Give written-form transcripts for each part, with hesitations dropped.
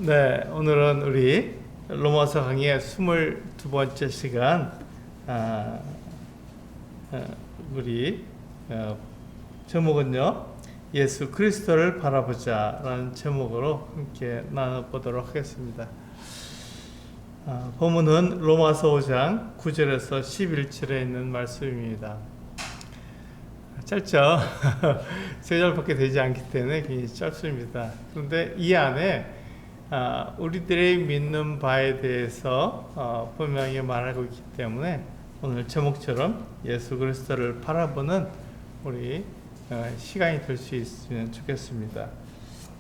네, 오늘은 우리 로마서 강의 22번째 시간, 우리 제목은요, 예수 그리스도를 바라보자 라는 제목으로 함께 나눠보도록 하겠습니다. 본문은 로마서 5장 9절에서 11절에 있는 말씀입니다. 짧죠? 3절밖에 되지 않기 때문에 굉장히 짧습니다. 그런데 이 안에 우리들의 믿는 바에 대해서 분명히 말하고 있기 때문에 오늘 제목처럼 예수 그리스도를 바라보는 우리 시간이 될 수 있으면 좋겠습니다.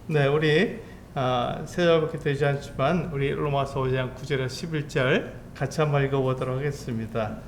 네, 우리 3절밖에 되지 않지만 우리 로마서 5장 9절에서 11절 같이 한번 읽어보도록 하겠습니다.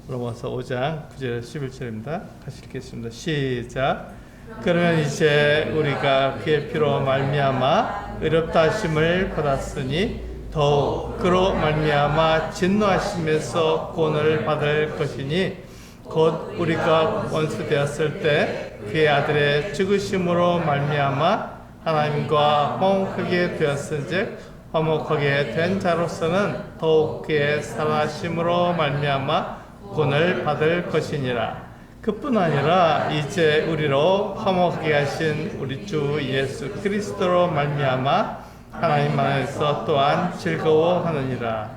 로마서 5장 9절에서 11절입니다. 같이 읽겠습니다. 시작. 그러면 이제 우리가 그의 피로 말미암아 의롭다 하심을 받았으니 더욱 그로 말미암아 진노하심에서 구원을 받을 것이니 곧 우리가 원수 되었을 때 그의 아들의 죽으심으로 말미암아 하나님과 화목하게 되었은즉 화목하게 된 자로서는 더욱 그의 살아심으로 말미암아 구원을 받을 것이니라. 그뿐 아니라 이제 우리로 화목하게 하신 우리 주 예수 그리스도로 말미암아 하나님 안에서 또한 즐거워하느니라.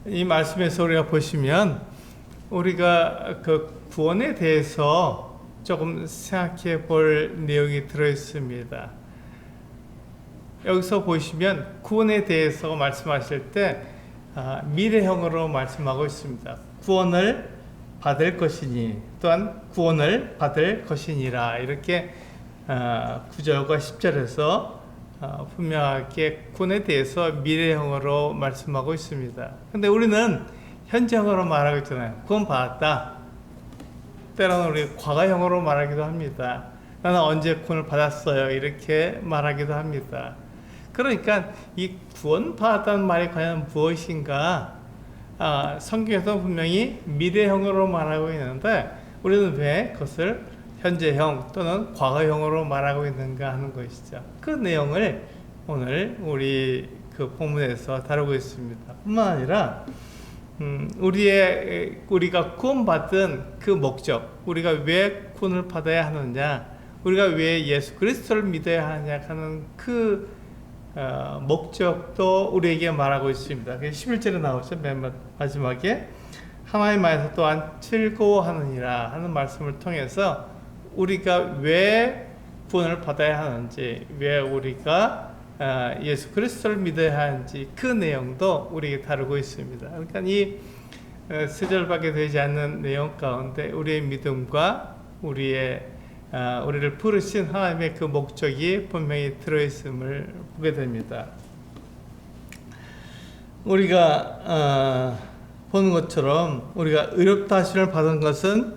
이 말씀에서 우리가 보시면 우리가 그 구원에 대해서 조금 생각해 볼 내용이 들어 있습니다. 여기서 보시면 구원에 대해서 말씀하실 때 미래형으로 말씀하고 있습니다. 구원을 받을 것이니 또한 구원을 받을 것이니라. 이렇게 9절과 10절에서 분명하게 구원에 대해서 미래형으로 말씀하고 있습니다. 근데 우리는 현재형으로 말하고 있잖아요. 구원 받았다. 때로는 우리 과거형으로 말하기도 합니다. 나는 언제 구원을 받았어요. 이렇게 말하기도 합니다. 그러니까 이 구원 받았다는 말이 과연 무엇인가? 성경에서 분명히 미래형으로 말하고 있는데 우리는 왜 그것을 현재형 또는 과거형으로 말하고 있는가 하는 것이죠. 그 내용을 오늘 우리 그 본문에서 다루고 있습니다. 뿐만 아니라 우리가 구원받은 그 목적, 우리가 왜 구원을 받아야 하느냐, 우리가 왜 예수 그리스도를 믿어야 하느냐 하는 그 목적도 우리에게 말하고 있습니다. 11절에 나오죠. 맨 마지막에 하나님 안에서 또한 즐거워하느니라 하는 말씀을 통해서 우리가 왜 구원을 받아야 하는지, 왜 우리가 예수 그리스도를 믿어야 하는지 그 내용도 우리에게 다루고 있습니다. 그러니까 이 3절밖에 되지 않는 내용 가운데 우리의 믿음과 우리를 부르신 하나님의 그 목적이 분명히 들어있음을 보게 됩니다. 우리가 보는 것처럼 우리가 의롭다 하심을 받은 것은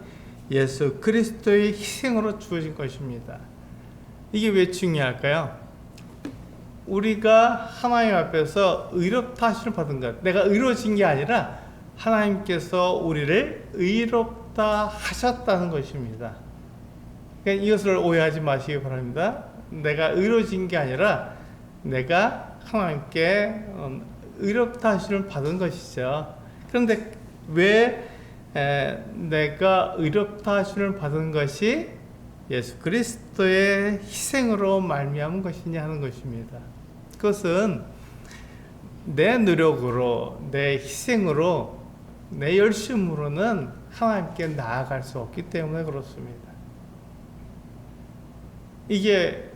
예수 그리스도의 희생으로 주어진 것입니다. 이게 왜 중요할까요? 우리가 하나님 앞에서 의롭다 하심을 받은 것, 내가 의로워진 게 아니라 하나님께서 우리를 의롭다 하셨다는 것입니다. 그러니까 이것을 오해하지 마시기 바랍니다. 내가 의로워진 게 아니라 내가 하나님께 의롭다 하심을 받은 것이죠. 그런데 왜 내가 의롭다 하심을 받은 것이 예수 그리스도의 희생으로 말미암은 것이냐 하는 것입니다. 그것은 내 노력으로, 내 희생으로, 내 열심으로는 하나님께 나아갈 수 없기 때문에 그렇습니다. 이게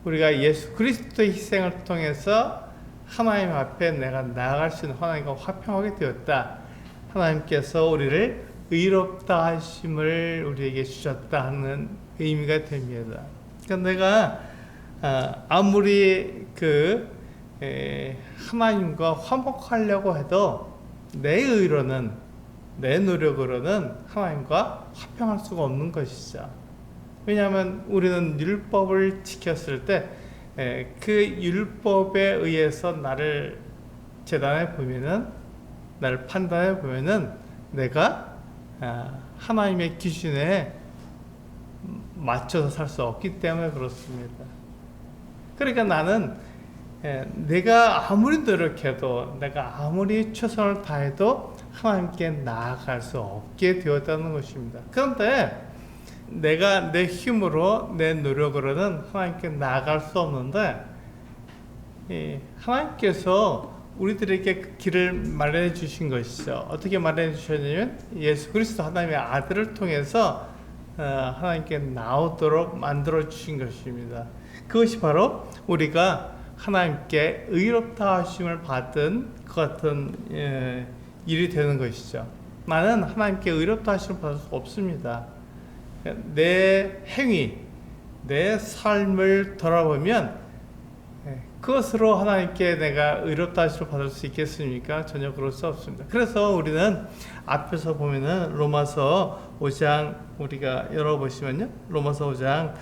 우리가 예수 그리스도의 희생을 통해서 하나님 앞에 내가 나아갈 수 있는 하나님과 화평하게 되었다. 하나님께서 우리를 의롭다 하심을 우리에게 주셨다 하는 의미가 됩니다. 그러니까 내가 아무리 하나님과 화목하려고 해도 내 의로는, 내 노력으로는 하나님과 화평할 수가 없는 것이죠. 왜냐하면 우리는 율법을 지켰을 때 그 율법에 의해서 나를 재단해 보면은, 나를 판단해 보면은 내가 하나님의 기준에 맞춰서 살 수 없기 때문에 그렇습니다. 그러니까 나는 내가 아무리 노력해도 내가 아무리 최선을 다해도 하나님께 나아갈 수 없게 되었다는 것입니다. 그런데 내가 내 힘으로 내 노력으로는 하나님께 나아갈 수 없는데 하나님께서 우리들에게 그 길을 마련해 주신 것이죠. 어떻게 마련해 주셨냐면 예수 그리스도 하나님의 아들을 통해서 하나님께 나오도록 만들어 주신 것입니다. 그것이 바로 우리가 하나님께 의롭다 하심을 받은 그 같은 일이 되는 것이죠. 나는 하나님께 의롭다 하심을 받을 수 없습니다. 내 행위, 내 삶을 돌아보면 그것으로 하나님께 내가 의롭다 하심을 받을 수 있겠습니까? 전혀 그럴 수 없습니다. 그래서 우리는 앞에서 보면은 로마서 5장 우리가 열어보시면요, 로마서 5장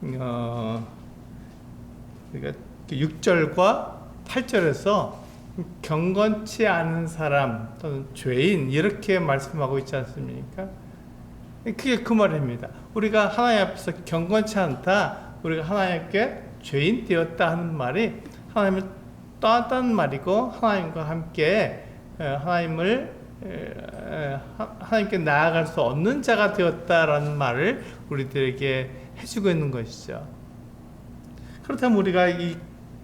그러니까 6절과 8절에서 경건치 않은 사람 또는 죄인 이렇게 말씀하고 있지 않습니까? 그게 그 말입니다. 우리가 하나님 앞에서 경건치 않다, 우리가 하나님께 죄인 되었다 하는 말이 하나님을 떠났다는 말이고, 하나님과 함께 하나님께 나아갈 수 없는 자가 되었다라는 말을 우리들에게 해주고 있는 것이죠. 그렇다면 우리가 이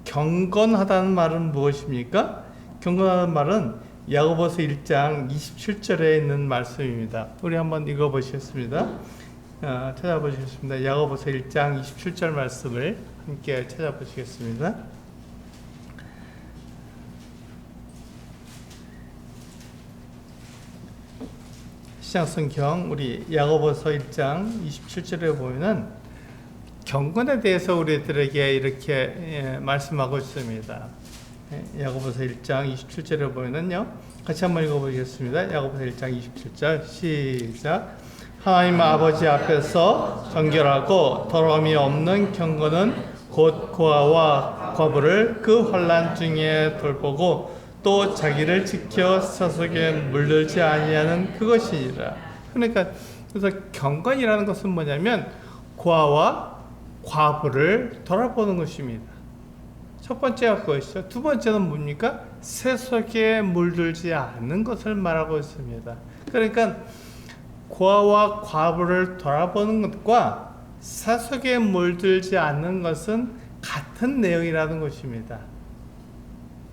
경건하다는 말은 무엇입니까? 경건하다는 말은 야고보서 1장 27절에 있는 말씀입니다. 우리 한번 읽어보시겠습니다. 찾아보시겠습니다. 야고보서 1장 27절 말씀을 함께 찾아보시겠습니다. 시작성경 우리 야고보서 1장 27절에 보면은 경건에 대해서 우리들에게 이렇게 말씀하고 있습니다. 야고보서 1장 27절에 보면은요, 같이 한번 읽어보겠습니다. 야고보서 1장 27절 시작. 하나님 아버지 앞에서 정결하고 더러움이 없는 경건은 곧 고아와 과부를 그 환난 중에 돌보고 또 자기를 지켜 사속에 물들지 아니하는 그것이니라. 그러니까 그래서 경건이라는 것은 뭐냐면 고아와 과부를 돌아보는 것입니다. 첫 번째가 그것이죠. 두 번째는 뭡니까? 세속에 물들지 않는 것을 말하고 있습니다. 그러니까 고아와 과부를 돌아보는 것과 세속에 물들지 않는 것은 같은 내용이라는 것입니다.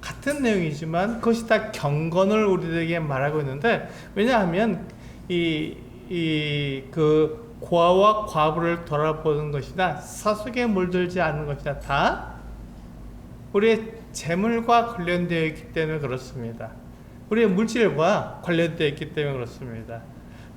같은 내용이지만 그것이 다 경건을 우리들에게 말하고 있는데, 왜냐하면 그 고아와 과부를 돌아보는 것이나 세속에 물들지 않는 것이나 다 우리의 재물과 관련되어 있기 때문에 그렇습니다. 우리의 물질과 관련되어 있기 때문에 그렇습니다.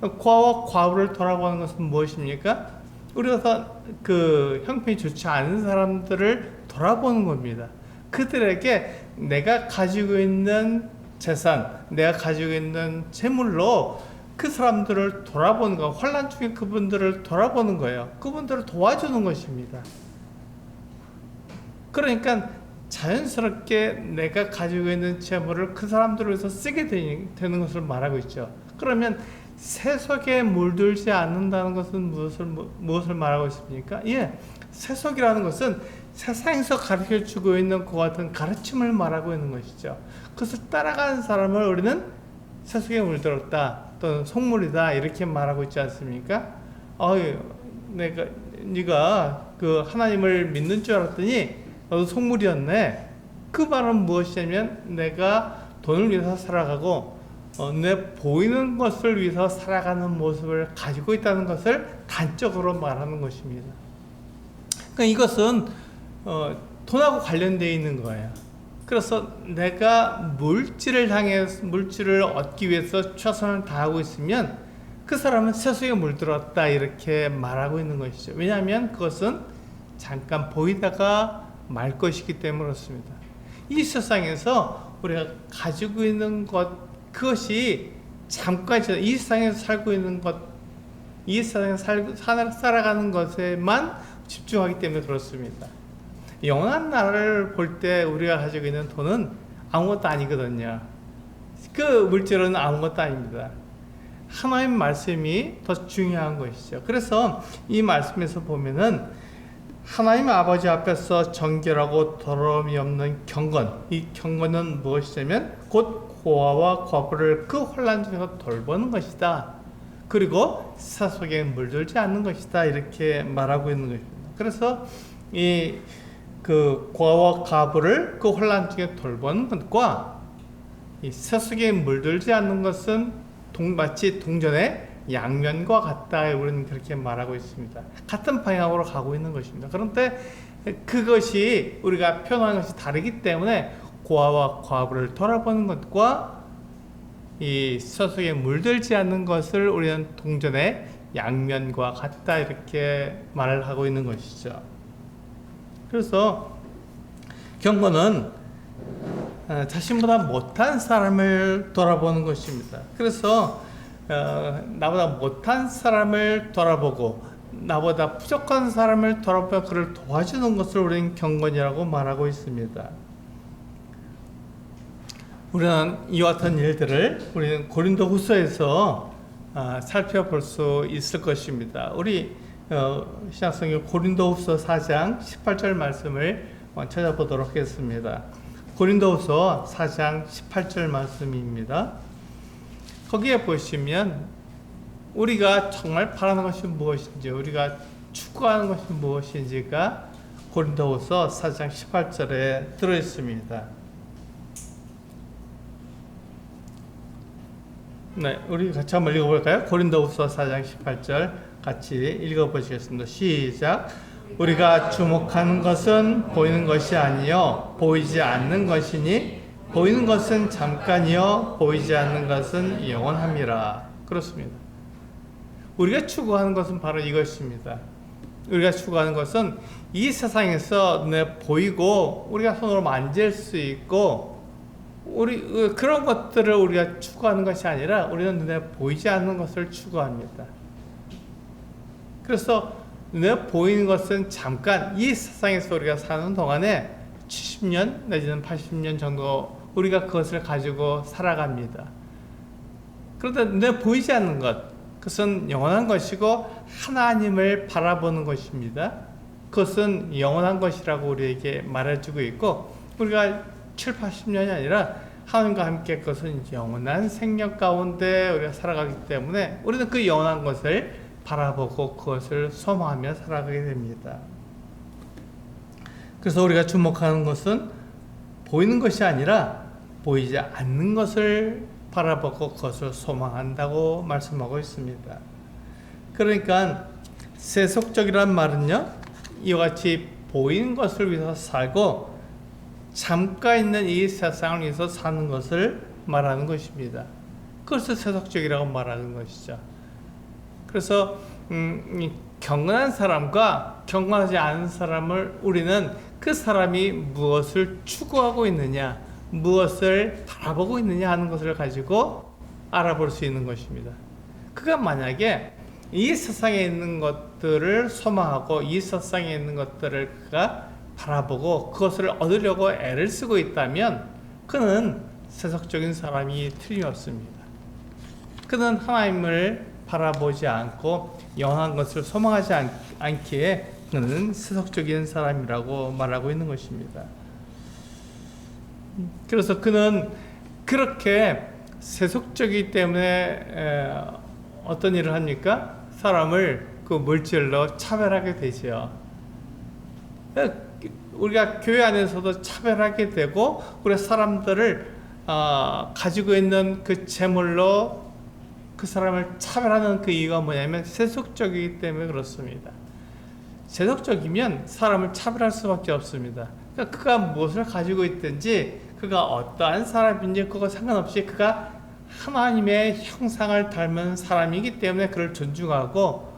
고아와 과부를 돌아보는 것은 무엇입니까? 우리가 그 형편이 좋지 않은 사람들을 돌아보는 겁니다. 그들에게 내가 가지고 있는 재산, 내가 가지고 있는 재물로 그 사람들을 돌아보는 거, 환난 중에 그분들을 돌아보는 거예요. 그분들을 도와주는 것입니다. 그러니까 자연스럽게 내가 가지고 있는 재물을 그 사람들을 위해서 쓰게 되는 것을 말하고 있죠. 그러면 세속에 물들지 않는다는 것은 무엇을 말하고 있습니까? 세속이라는 것은 세상에서 가르쳐주고 있는 그 같은 가르침을 말하고 있는 것이죠. 그것을 따라가는 사람을 우리는 세속에 물들었다 또는 속물이다 이렇게 말하고 있지 않습니까? 네가 그 하나님을 믿는 줄 알았더니 너도 속물이었네. 그 말은 무엇이냐면 내가 돈을 위해서 살아가고 내 보이는 것을 위해서 살아가는 모습을 가지고 있다는 것을 단적으로 말하는 것입니다. 그러니까 이것은 돈하고 관련되어 있는 거예요. 그래서 내가 물질을 얻기 위해서 최선을 다하고 있으면 그 사람은 세속에 물들었다 이렇게 말하고 있는 것이죠. 왜냐하면 그것은 잠깐 보이다가 말 것이기 때문에 그렇습니다. 이 세상에서 우리가 가지고 있는 것, 그것이 잠깐 이 세상에서 살고 있는 것, 이 세상에서 살아가는 것에만 집중하기 때문에 그렇습니다. 영원한 나라를 볼 때 우리가 가지고 있는 돈은 아무것도 아니거든요. 그 물질은 아무것도 아닙니다. 하나님 말씀이 더 중요한 것이죠. 그래서 이 말씀에서 보면은 하나님 아버지 앞에서 정결하고 더러움이 없는 경건, 이 경건은 무엇이냐면 곧 고아와 과부를 그 혼란 중에서 돌보는 것이다. 그리고 사 속에 물들지 않는 것이다. 이렇게 말하고 있는 것입니다. 그래서 이 그 고아와 과부를 그 혼란 중에 돌보는 것과 이 사 속에 물들지 않는 것은 마치 동전의 양면과 같다. 우리는 그렇게 말하고 있습니다. 같은 방향으로 가고 있는 것입니다. 그런데 그것이 우리가 표현하는 것이 다르기 때문에 고아와 과부를 돌아보는 것과 이 서속에 물들지 않는 것을 우리는 동전의 양면과 같다. 이렇게 말을 하고 있는 것이죠. 그래서 경건은 자신보다 못한 사람을 돌아보는 것입니다. 그래서 나보다 못한 사람을 돌아보고 나보다 부족한 사람을 돌아보며 그를 도와주는 것을 우리는 경건이라고 말하고 있습니다. 우리는 이와 같은 일들을 우리는 고린도후서에서 살펴볼 수 있을 것입니다. 우리 신약성경 고린도후서 4장 18절 말씀을 찾아보도록 하겠습니다. 고린도후서 4장 18절 말씀입니다. 거기에 보시면 우리가 정말 바라는 것이 무엇인지, 우리가 추구하는 것이 무엇인지가 고린도후서 4장 18절에 들어있습니다. 네, 우리 같이 한번 읽어볼까요? 고린도후서 4장 18절 같이 읽어보시겠습니다. 시작. 우리가 주목하는 것은 보이는 것이 아니요 보이지 않는 것이니 보이는 것은 잠깐이요 보이지 않는 것은 영원함이라. 그렇습니다. 우리가 추구하는 것은 바로 이것입니다. 우리가 추구하는 것은 이 세상에서 눈에 보이고 우리가 손으로 만질 수 있고 그런 것들을 우리가 추구하는 것이 아니라 우리는 눈에 보이지 않는 것을 추구합니다. 그래서 눈에 보이는 것은 잠깐 이 세상에서 우리가 사는 동안에 70년 내지는 80년 정도 우리가 그것을 가지고 살아갑니다. 그런데 눈에 보이지 않는 것, 그것은 영원한 것이고 하나님을 바라보는 것입니다. 그것은 영원한 것이라고 우리에게 말해주고 있고 우리가 7, 80년이 아니라 하나님과 함께 그것은 영원한 생명 가운데 우리가 살아가기 때문에 우리는 그 영원한 것을 바라보고 그것을 소망하며 살아가게 됩니다. 그래서 우리가 주목하는 것은 보이는 것이 아니라 보이지 않는 것을 바라보고 그것을 소망한다고 말씀하고 있습니다. 그러니까 세속적이란 말은요, 이와 같이 보이는 것을 위해서 살고 잠깐 있는 이 세상을 위해서 사는 것을 말하는 것입니다. 그것을 세속적이라고 말하는 것이죠. 그래서 경건한 사람과 경건하지 않은 사람을 우리는 그 사람이 무엇을 추구하고 있느냐, 무엇을 바라보고 있느냐 하는 것을 가지고 알아볼 수 있는 것입니다. 그가 만약에 이 세상에 있는 것들을 소망하고 이 세상에 있는 것들을 그가 바라보고 그것을 얻으려고 애를 쓰고 있다면 그는 세속적인 사람이 틀림없습니다. 그는 하나님을 바라보지 않고 영원한 것을 소망하지 않기에 그는 세속적인 사람이라고 말하고 있는 것입니다. 그래서 그는 그렇게 세속적이기 때문에 어떤 일을 합니까? 사람을 그 물질로 차별하게 되죠. 우리가 교회 안에서도 차별하게 되고 우리 사람들을 가지고 있는 그 재물로 그 사람을 차별하는 그 이유가 뭐냐면 세속적이기 때문에 그렇습니다. 세속적이면 사람을 차별할 수밖에 없습니다. 그러니까 그가 무엇을 가지고 있든지 그가 어떠한 사람인지 그거 상관없이 그가 하나님의 형상을 닮은 사람이기 때문에 그를 존중하고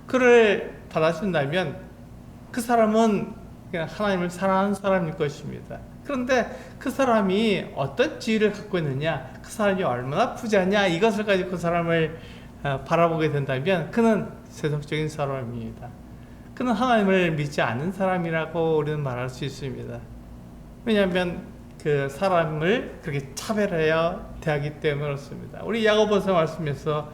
그를 받아준다면 그 사람은 그냥 하나님을 사랑하는 사람일 것입니다. 그런데 그 사람이 어떤 지위를 갖고 있느냐, 그 사람이 얼마나 부자냐, 이것을 가지고 그 사람을 바라보게 된다면 그는 세속적인 사람입니다. 그는 하나님을 믿지 않는 사람이라고 우리는 말할 수 있습니다. 왜냐하면 그 사람을 그렇게 차별해야 대하기 때문에 그렇습니다. 우리 야고보서 말씀에서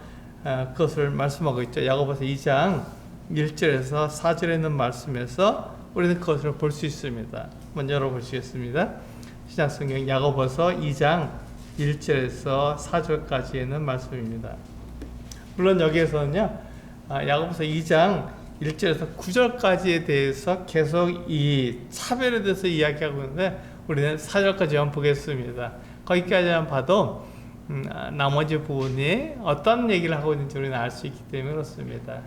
그것을 말씀하고 있죠. 야고보서 2장 1절에서 4절에 있는 말씀에서 우리는 그것을 볼 수 있습니다. 먼저 열어보시겠습니다. 신약성경 야고보서 2장 1절에서 4절까지 있는 말씀입니다. 물론 여기에서는요, 야고보서 2장 1절에서 9절까지에 대해서 계속 이 차별에 대해서 이야기하고 있는데 우리는 4절까지만 보겠습니다. 거기까지만 봐도 나머지 부분이 어떤 얘기를 하고 있는지 우리는 알 수 있기 때문에 그렇습니다.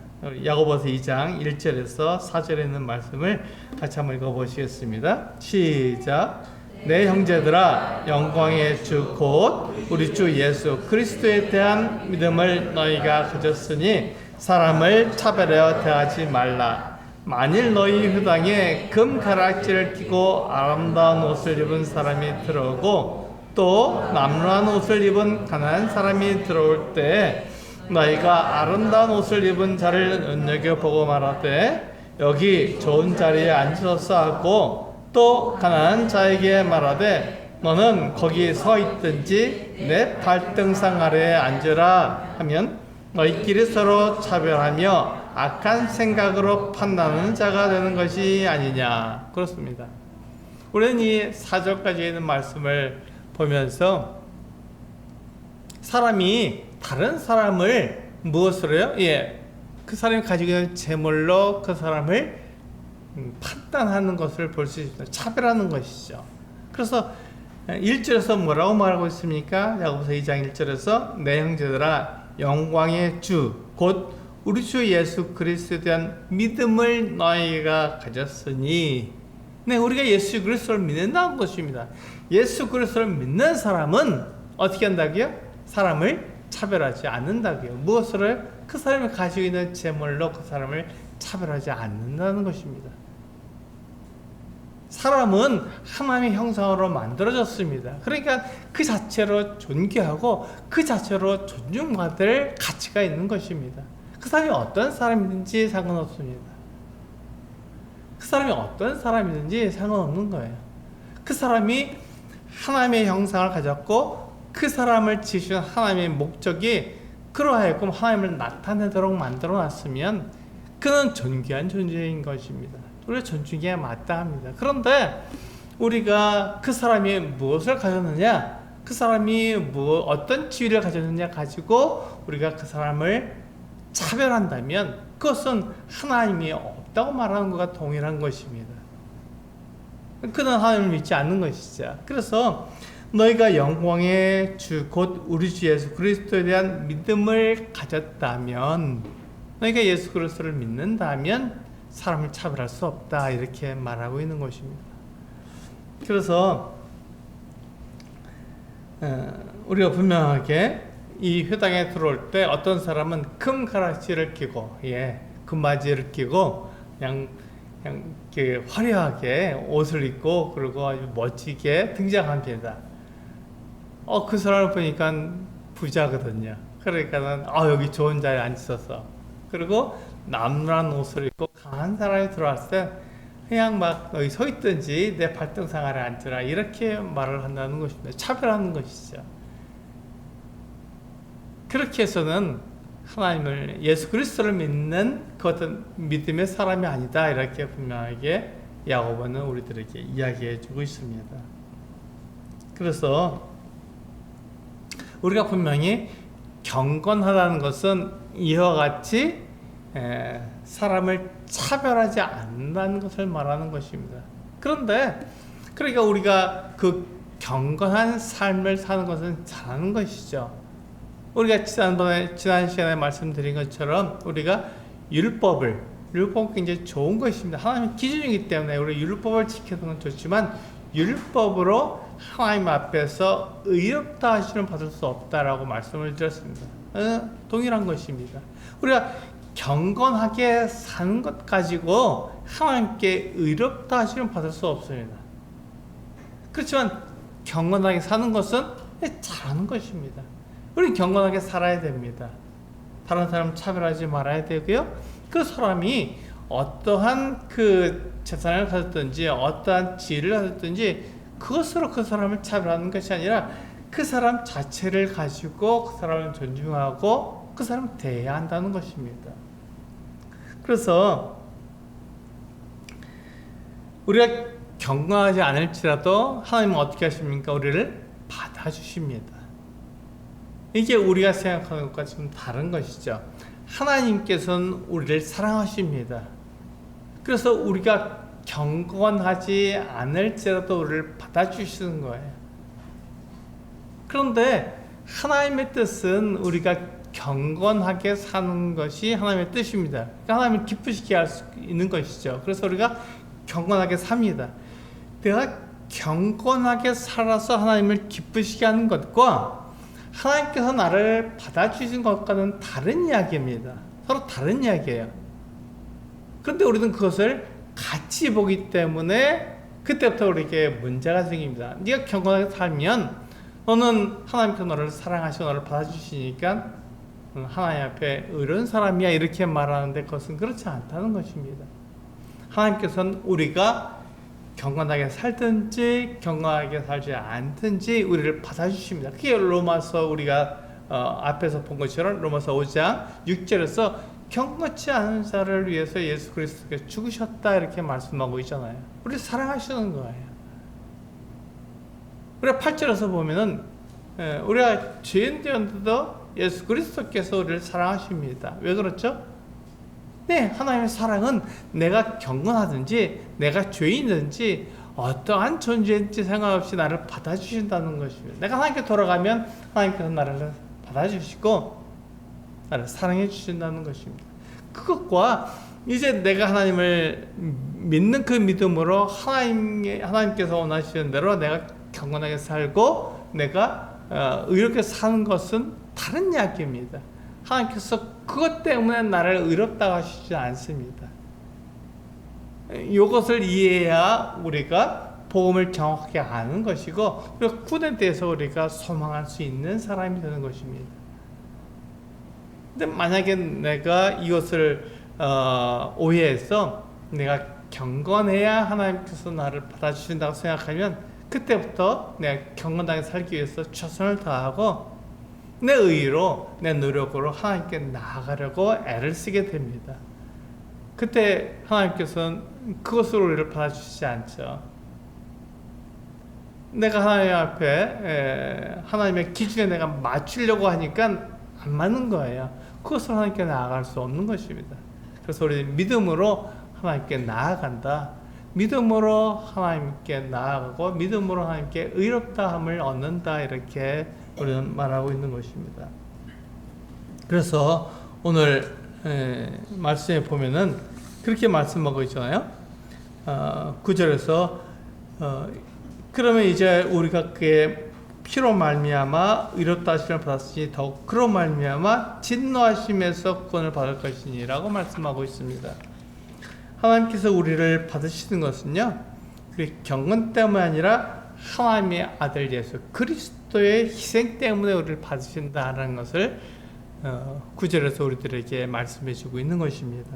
야고보서 2장 1절에서 4절에 있는 말씀을 같이 한번 읽어보시겠습니다. 시작. 내 형제들아, 영광의 주 곧 우리 주 예수 그리스도에 대한 믿음을 너희가 가졌으니 사람을 차별하여 대하지 말라. 만일 너희 회당에 금 가락지를 끼고 아름다운 옷을 입은 사람이 들어오고 또 남루한 옷을 입은 가난한 사람이 들어올 때 너희가 아름다운 옷을 입은 자를 눈여겨보고 말하되 여기 좋은 자리에 앉으소서 하고 또 가난한 자에게 말하되 너는 거기 서 있든지 내 발등상 아래에 앉으라 하면 너희끼리 서로 차별하며 악한 생각으로 판단하는 자가 되는 것이 아니냐. 그렇습니다. 우리는 이 4절까지 있는 말씀을 보면서 사람이 다른 사람을 무엇으로요? 그 사람이 가지고 있는 재물로 그 사람을 판단하는 것을 볼 수 있습니다. 차별하는 것이죠. 그래서 1절에서 뭐라고 말하고 있습니까? 야고보서 2장 1절에서 내 형제들아, 영광의 주 곧 우리 주 예수 그리스도에 대한 믿음을 너희가 가졌으니, 네, 우리가 예수 그리스도를 믿는다는 것입니다. 예수 그리스도를 믿는 사람은 어떻게 한다고요? 사람을 차별하지 않는다고요. 무엇으로? 그 사람이 가지고 있는 재물로 그 사람을 차별하지 않는다는 것입니다. 사람은 하나님의 형상으로 만들어졌습니다. 그러니까 그 자체로 존귀하고 그 자체로 존중받을 가치가 있는 것입니다. 그 사람이 어떤 사람이든지 상관없습니다. 그 사람이 어떤 사람이든지 상관없는 거예요. 그 사람이 하나님의 형상을 가졌고 그 사람을 지으신 하나님의 목적이 그러하여금 하나님을 나타내도록 만들어 놨으면 그는 존귀한 존재인 것입니다. 우리가 존중해야 마땅합니다. 그런데 우리가 그 사람이 무엇을 가졌느냐, 그 사람이 어떤 지위를 가졌느냐 가지고 우리가 그 사람을 차별한다면 그것은 하나님이 없다고 말하는 것과 동일한 것입니다. 그는 하나님을 믿지 않는 것이죠. 그래서 너희가 영광의 주 곧 우리 주 예수 그리스도에 대한 믿음을 가졌다면, 너희가 예수 그리스도를 믿는다면 사람을 차별할 수 없다, 이렇게 말하고 있는 것입니다. 그래서 우리가 분명하게 이 회당에 들어올 때 어떤 사람은 금 가락지를 끼고, 금바지를 끼고 그냥 화려하게 옷을 입고 그리고 아주 멋지게 등장합니다. 그 사람을 보니까 부자거든요. 그러니까는 여기 좋은 자리에 앉으셔서, 그리고 남루한 옷을 입고 강한 사람이 들어왔을 때 그냥 막 여기 서 있든지 내 발등상 아래 앉으라, 이렇게 말을 한다는 것입니다. 차별하는 것이죠. 그렇게 해서는 하나님을, 예수 그리스도를 믿는 그 어떤 믿음의 사람이 아니다, 이렇게 분명하게 야고보는 우리들에게 이야기해 주고 있습니다. 그래서 우리가 분명히 경건하다는 것은 이와 같이 사람을 차별하지 않는다는 것을 말하는 것입니다. 그런데 그러니까 우리가 그 경건한 삶을 사는 것은 잘하는 것이죠. 우리가 지난 시간에 말씀드린 것처럼 우리가 율법은 굉장히 좋은 것입니다. 하나님의 기준이기 때문에 우리 율법을 지키는 건 좋지만 율법으로 하나님 앞에서 의롭다 하시는 받을 수 없다라고 말씀을 드렸습니다. 동일한 것입니다. 우리가 경건하게 사는 것 가지고 하나님께 의롭다 하시는 받을 수 없습니다. 그렇지만 경건하게 사는 것은 잘하는 것입니다. 우리는 경건하게 살아야 됩니다. 다른 사람 차별하지 말아야 되고요. 그 사람이 어떠한 그 재산을 가졌든지 어떠한 지위를 가졌든지 그것으로 그 사람을 차별하는 것이 아니라 그 사람 자체를 가지고 그 사람을 존중하고 그 사람을 대해야 한다는 것입니다. 그래서 우리가 경건하지 않을지라도 하나님은 어떻게 하십니까? 우리를 받아주십니다. 이게 우리가 생각하는 것과 좀 다른 것이죠. 하나님께서는 우리를 사랑하십니다. 그래서 우리가 경건하지 않을지라도 우리를 받아주시는 거예요. 그런데 하나님의 뜻은 우리가 경건하게 사는 것이 하나님의 뜻입니다. 그러니까 하나님을 기쁘시게 할 수 있는 것이죠. 그래서 우리가 경건하게 삽니다. 내가 경건하게 살아서 하나님을 기쁘시게 하는 것과 하나님께서 나를 받아주신 것과는 다른 이야기입니다. 서로 다른 이야기예요. 그런데 우리는 그것을 같이 보기 때문에 그때부터 우리에게 문제가 생깁니다. 네가 경건하게 살면 너는 하나님께서 너를 사랑하시고 너를 받아주시니까 하나님 앞에 의로운 사람이야 이렇게 말하는데 그것은 그렇지 않다는 것입니다. 하나님께서는 우리가 경건하게 살든지 경건하게 살지 않든지 우리를 받아주십니다. 그게 로마서 우리가 앞에서 본 것처럼 로마서 5장 6절에서 경건치 않은 자를 위해서 예수 그리스도께서 죽으셨다 이렇게 말씀하고 있잖아요. 우리를 사랑하시는 거예요. 우리가 8절에서 보면은 우리가 죄인 되었는데도 예수 그리스도께서 우리를 사랑하십니다. 왜 그렇죠? 네, 하나님의 사랑은 내가 경건하든지 내가 죄인이든지 어떠한 존재인지 상관없이 나를 받아주신다는 것입니다. 내가 하나님께 돌아가면 하나님께서 나를 받아주시고 나를 사랑해 주신다는 것입니다. 그것과 이제 내가 하나님을 믿는 그 믿음으로 하나님께서 원하시는 대로 내가 경건하게 살고 내가 의롭게 사는 것은 다른 이야기입니다. 하나님께서 그것 때문에 나를 의롭다고 하시지 않습니다. 이것을 이해해야 우리가 복음을 정확하게 아는 것이고 그리고 구원에 대해서 우리가 소망할 수 있는 사람이 되는 것입니다. 근데 만약에 내가 이것을 오해해서 내가 경건해야 하나님께서 나를 받아주신다고 생각하면 그때부터 내가 경건하게 살기 위해서 최선을 다하고 내 의로 내 노력으로 하나님께 나아가려고 애를 쓰게 됩니다. 그때 하나님께서는 그것으로 우리를 받아주시지 않죠. 내가 하나님 앞에 하나님의 기준에 내가 맞추려고 하니까 안 맞는 거예요. 그것으로 하나님께 나아갈 수 없는 것입니다. 그래서 우리는 믿음으로 하나님께 나아간다. 믿음으로 하나님께 나아가고 믿음으로 하나님께 의롭다함을 얻는다 이렇게 우리는 말하고 있는 것입니다. 그래서 오늘 말씀에 보면은 그렇게 말씀하고 있잖아요. 9절에서 그러면 이제 우리가 그의 피로 말미암아 의롭다 하심을 받았으니 더욱 그로 말미암아 진노하심에서 구원을 받을 것이니라고 말씀하고 있습니다. 하나님께서 우리를 받으시는 것은요, 우리 경건 때문이 아니라 하나님의 아들 예수 그리스도의 희생 때문에 우리를 받으신다는 것을 9절에서 우리들에게 말씀해 주고 있는 것입니다.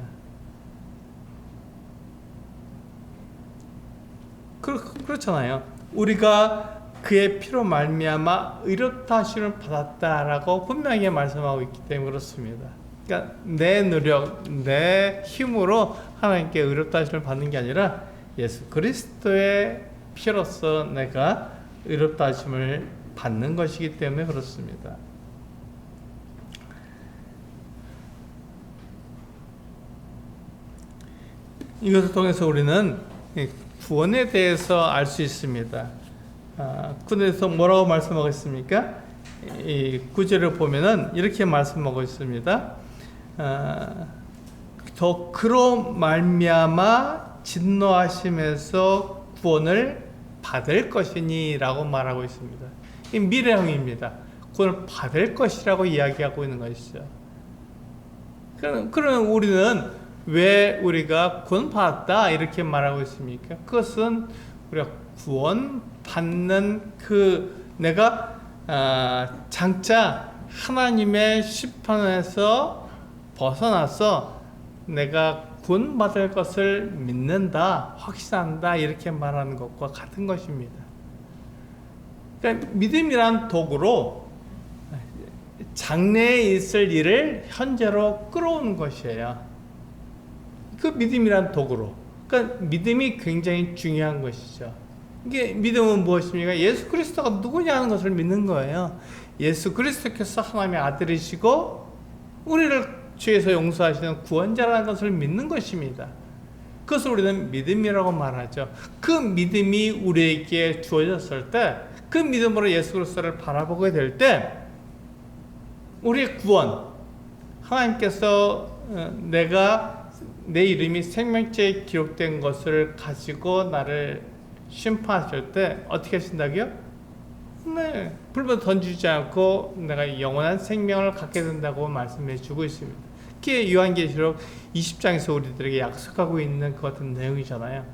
그렇잖아요. 우리가 그의 피로 말미암아 의롭다 하심을 받았다라고 분명히 말씀하고 있기 때문에 그렇습니다. 그러니까 내 노력, 내 힘으로 하나님께 의롭다 하심을 받는 게 아니라 예수 그리스도의 피로서 내가 의롭다 하심을 받는 것이기 때문에 그렇습니다. 이것을 통해서 우리는 구원에 대해서 알 수 있습니다. 구원에서 뭐라고 말씀하고 있습니까? 이 9절을 보면은 이렇게 말씀하고 있습니다. 더 그로 말미암아 진노하심에서 구원을 받을 것이니라고 말하고 있습니다. 이 미래형입니다. 구원을 받을 것이라고 이야기하고 있는 것이죠. 그러면 우리는 왜 우리가 구원받았다 이렇게 말하고 있습니까? 그것은 우리가 구원받는 내가 장차 하나님의 심판에서 벗어나서 내가 구원받을 것을 믿는다, 확신한다 이렇게 말하는 것과 같은 것입니다. 그러니까 믿음이란 도구로 장래에 있을 일을 현재로 끌어오는 것이에요. 그 믿음이란 도구로. 그러니까 믿음이 굉장히 중요한 것이죠. 이게 믿음은 무엇입니까? 예수 그리스도가 누구냐는 것을 믿는 거예요. 예수 그리스도께서 하나님의 아들이시고 우리를 죄에서 용서하시는 구원자라는 것을 믿는 것입니다. 그것을 우리는 믿음이라고 말하죠. 그 믿음이 우리에게 주어졌을 때, 그 믿음으로 예수 그리스도를 바라보게 될 때, 우리의 구원, 하나님께서 내가 내 이름이 생명책에 기록된 것을 가지고 나를 심판하실 때 어떻게 하신다고요? 네, 불법 던지지 않고 내가 영원한 생명을 갖게 된다고 말씀해 주고 있습니다. 그게 요한계시록 20장에서 우리들에게 약속하고 있는 그 같은 내용이잖아요.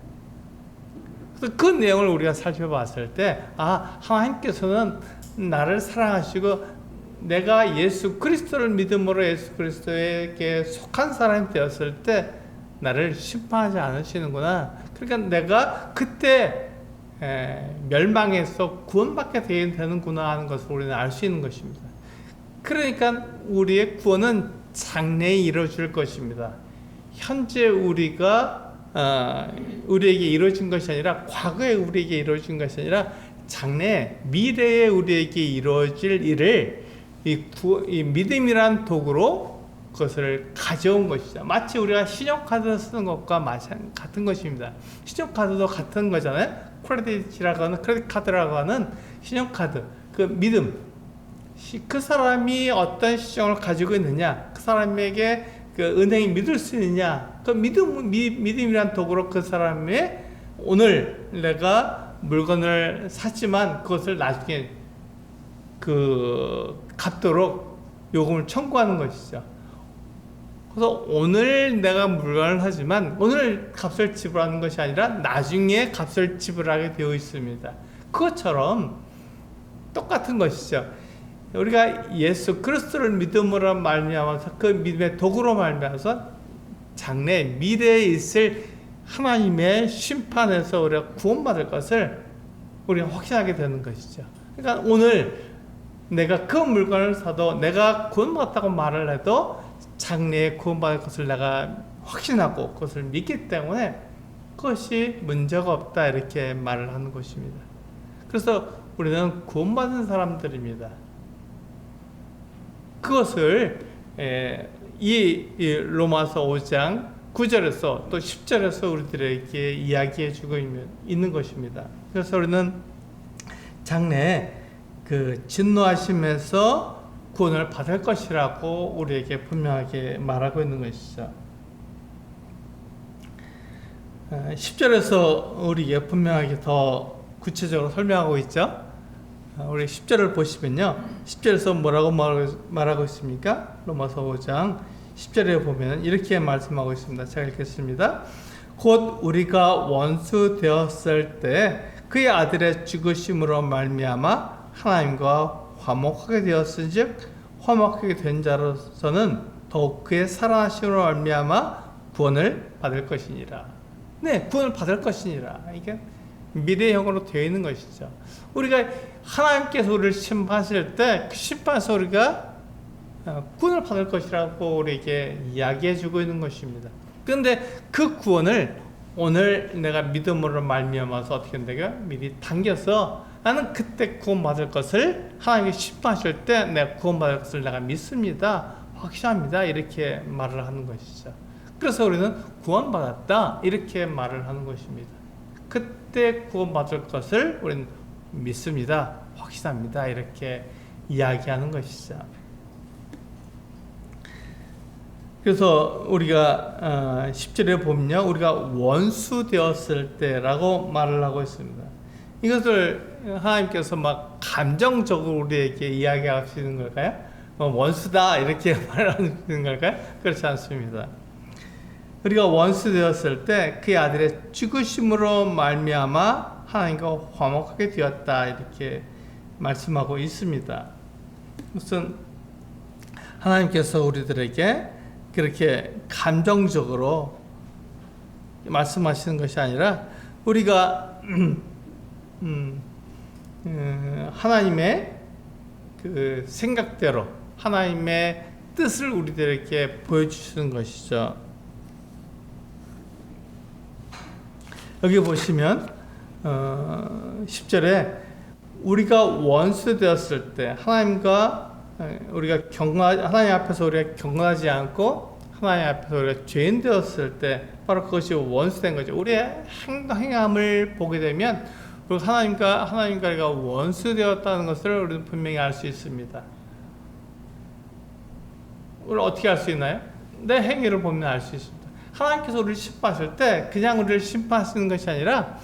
그래서 그 내용을 우리가 살펴봤을 때, 하나님께서는 나를 사랑하시고 내가 예수 그리스도를 믿음으로 예수 그리스도에게 속한 사람이 되었을 때 나를 심판하지 않으시는구나. 그러니까 내가 그때 멸망에서 구원받게 되는구나 하는 것을 우리는 알 수 있는 것입니다. 그러니까 우리의 구원은 장래에 이루어질 것입니다. 현재 우리가 우리에게 이루어진 것이 아니라 과거에 우리에게 이루어진 것이 아니라 장래 미래에 우리에게 이루어질 일을 이 믿음이란 도구로 그것을 가져온 것이죠. 마치 우리가 신용카드 쓰는 것과 같은 것입니다. 신용카드도 같은 거잖아요. 크레딧이라고 하는, 크레딧 카드라고 하는 신용카드, 그 믿음, 그 사람이 어떤 시정을 가지고 있느냐, 그 사람에게 그 은행이 믿을 수 있느냐, 그 믿음이란 도구로 그 사람의 오늘 내가 물건을 샀지만 그것을 나중에 갚도록 요금을 청구하는 것이죠. 그래서 오늘 내가 물건을 사지만 오늘 값을 지불하는 것이 아니라 나중에 값을 지불하게 되어 있습니다. 그것처럼 똑같은 것이죠. 우리가 예수 그리스도를 믿음으로 말미암아서 그 믿음의 도구로 말미암아서 장래 미래에 있을 하나님의 심판에서 우리가 구원받을 것을 우리가 확신하게 되는 것이죠. 그러니까 오늘 내가 그 물건을 사도 내가 구원받았다고 말을 해도 장래에 구원받을 것을 내가 확신하고 그것을 믿기 때문에 그것이 문제가 없다 이렇게 말을 하는 것입니다. 그래서 우리는 구원받은 사람들입니다. 그것을 이 로마서 5장 9절에서 또 10절에서 우리들에게 이야기해 주고 있는 것입니다. 그래서 우리는 장래에 그 진노하심에서 구원을 받을 것이라고 우리에게 분명하게 말하고 있는 것이죠. 10절에서 우리에게 분명하게 더 구체적으로 설명하고 있죠. 우리 10절을 보시면요. 10절에서 뭐라고 말하고 있습니까? 로마서 5장 10절에 보면 이렇게 말씀하고 있습니다. 제가 읽겠습니다. 곧 우리가 원수 되었을 때 그의 아들의 죽으심으로 말미암아 하나님과 화목하게 되었은즉 화목하게 된 자로서는 더욱 그의 살아나심으로 말미암아 구원을 받을 것이니라. 네, 구원을 받을 것이니라. 이게 미래형으로 되어 있는 것이죠. 우리가 하나님께서 우리를 심판하실 때 그 심판에서 우리가 구원을 받을 것이라고 우리에게 이야기해 주고 있는 것입니다. 그런데 그 구원을 오늘 내가 믿음으로 말미암아서 어떻게 된다고요? 미리 당겨서 나는 그때 구원받을 것을 하나님이 심판하실 때 내가 구원받을 것을 내가 믿습니다. 확신합니다. 이렇게 말을 하는 것이죠. 그래서 우리는 구원받았다. 이렇게 말을 하는 것입니다. 그때 구원받을 것을 우리는 믿습니다. 확신합니다. 이렇게 이야기하는 것이죠. 그래서 우리가 10절에 보면요. 우리가 원수 되었을 때라고 말을 하고 있습니다. 이것을 하나님께서 막 감정적으로 우리에게 이야기하시는 걸까요? 원수다 이렇게 말하는 걸까요? 그렇지 않습니다. 우리가 원수 되었을 때 그의 아들의 죽으심으로 말미암아 하나님과 화목하게 되었다 이렇게 말씀하고 있습니다. 무슨 하나님께서 우리들에게 그렇게 감정적으로 말씀하시는 것이 아니라 우리가 하나님의 그 생각대로 하나님의 뜻을 우리들에게 보여주시는 것이죠. 여기 보시면 10절에 우리가 원수 되었을 때 하나님과 우리가 하나님 앞에서 우리가 경건하지 않고 하나님 앞에서 우리가 죄인 되었을 때 바로 그것이 원수된 거죠. 우리의 행함을 보게 되면 하나님과 우리가 원수 되었다는 것을 우리는 분명히 알 수 있습니다. 우리를 어떻게 알 수 있나요? 내 행위를 보면 알 수 있습니다. 하나님께서 우리를 심판하실 때 그냥 우리를 심판하시는 것이 아니라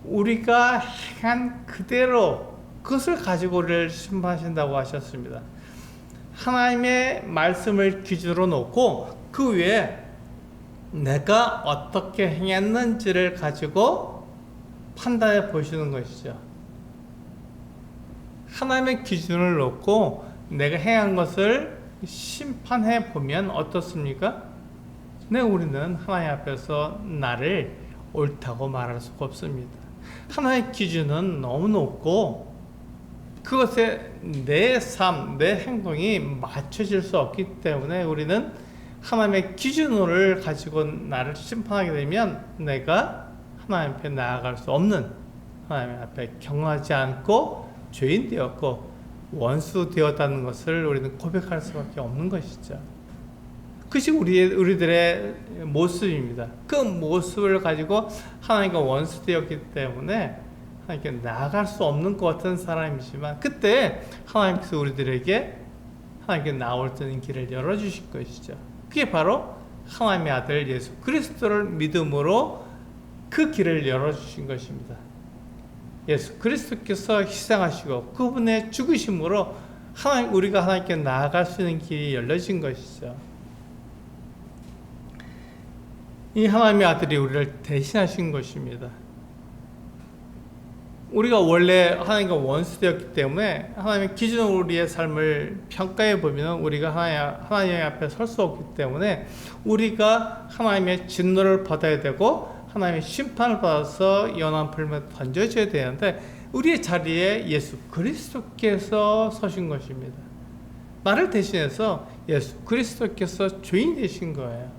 우리가 행한 그대로 그것을 가지고 우리를 심판하신다고 하셨습니다. 하나님의 말씀을 기준으로 놓고 그 위에 내가 어떻게 행했는지를 가지고 판단해 보시는 것이죠. 하나님의 기준을 놓고 내가 행한 것을 심판해 보면 어떻습니까? 네, 우리는 하나님 앞에서 나를 옳다고 말할 수가 없습니다. 하나님의 기준은 너무 높고 그것에 내 삶, 내 행동이 맞춰질 수 없기 때문에 우리는 하나님의 기준을 가지고 나를 심판하게 되면 내가 하나님 앞에 나아갈 수 없는, 하나님 앞에 경하지 않고 죄인 되었고 원수 되었다는 것을 우리는 고백할 수밖에 없는 것이죠. 그것이 우리들의 모습입니다. 그 모습을 가지고 하나님과 원수 되었기 때문에 하나님께 나아갈 수 없는 것 같은 사람이지만 그때 하나님께서 우리들에게 하나님께 나올 수 있는 길을 열어주실 것이죠. 그게 바로 하나님의 아들 예수 그리스도를 믿음으로 그 길을 열어주신 것입니다. 예수 그리스도께서 희생하시고 그분의 죽으심으로 우리가 하나님께 나아갈 수 있는 길이 열려진 것이죠. 이 하나님의 아들이 우리를 대신하신 것입니다. 우리가 원래 하나님과 원수되었기 때문에 하나님의 기준으로 우리의 삶을 평가해 보면 우리가 하나님 앞에 설 수 없기 때문에 우리가 하나님의 진노를 받아야 되고 하나님의 심판을 받아서 연한 불면에 던져져야 되는데 우리의 자리에 예수 그리스도께서 서신 것입니다. 나를 대신해서 예수 그리스도께서 죄인이 되신 거예요.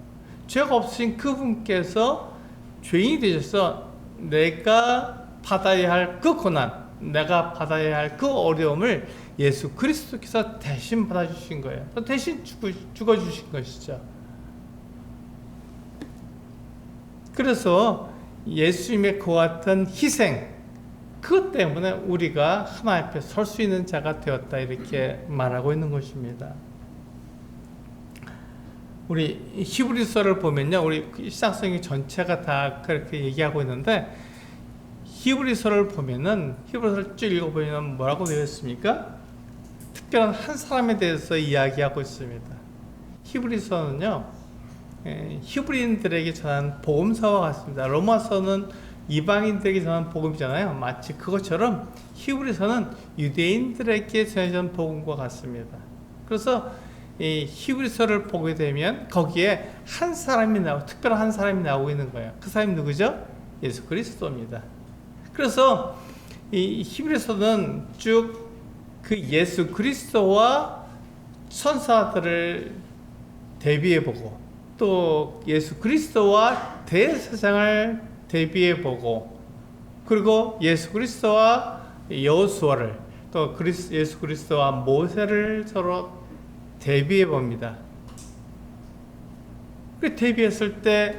죄가 없으신 그분께서 죄인이 되셔서 내가 받아야 할 그 고난, 내가 받아야 할 그 어려움을 예수 그리스도께서 대신 받아주신 거예요. 대신 죽어주신 것이죠. 그래서 예수님의 그 같은 희생, 그것 때문에 우리가 하나님 앞에 설 수 있는 자가 되었다 이렇게 말하고 있는 것입니다. 우리 히브리서를 보면요, 우리 신약성경 전체가 다 그렇게 얘기하고 있는데 히브리서를 보면은 히브리서를 쭉 읽어보면 뭐라고 되어 있습니까? 특별한 한 사람에 대해서 이야기하고 있습니다. 히브리서는요, 히브리인들에게 전한 복음서와 같습니다. 로마서는 이방인들에게 전한 복음이잖아요. 마치 그것처럼 히브리서는 유대인들에게 전해진 복음과 같습니다. 그래서 이 히브리서를 보게 되면 거기에 한 사람이 특별한 한 사람이 나오고 있는 거예요. 그 사람이 누구죠? 예수 그리스도입니다. 그래서 이 히브리서는 쭉 그 예수 그리스도와 천사들을 대비해보고 또 예수 그리스도와 대세상을 대비해보고 그리고 예수 그리스도와 여호수아를 또 예수 그리스도와 모세를 서로 대비해봅니다. 그 대비했을 때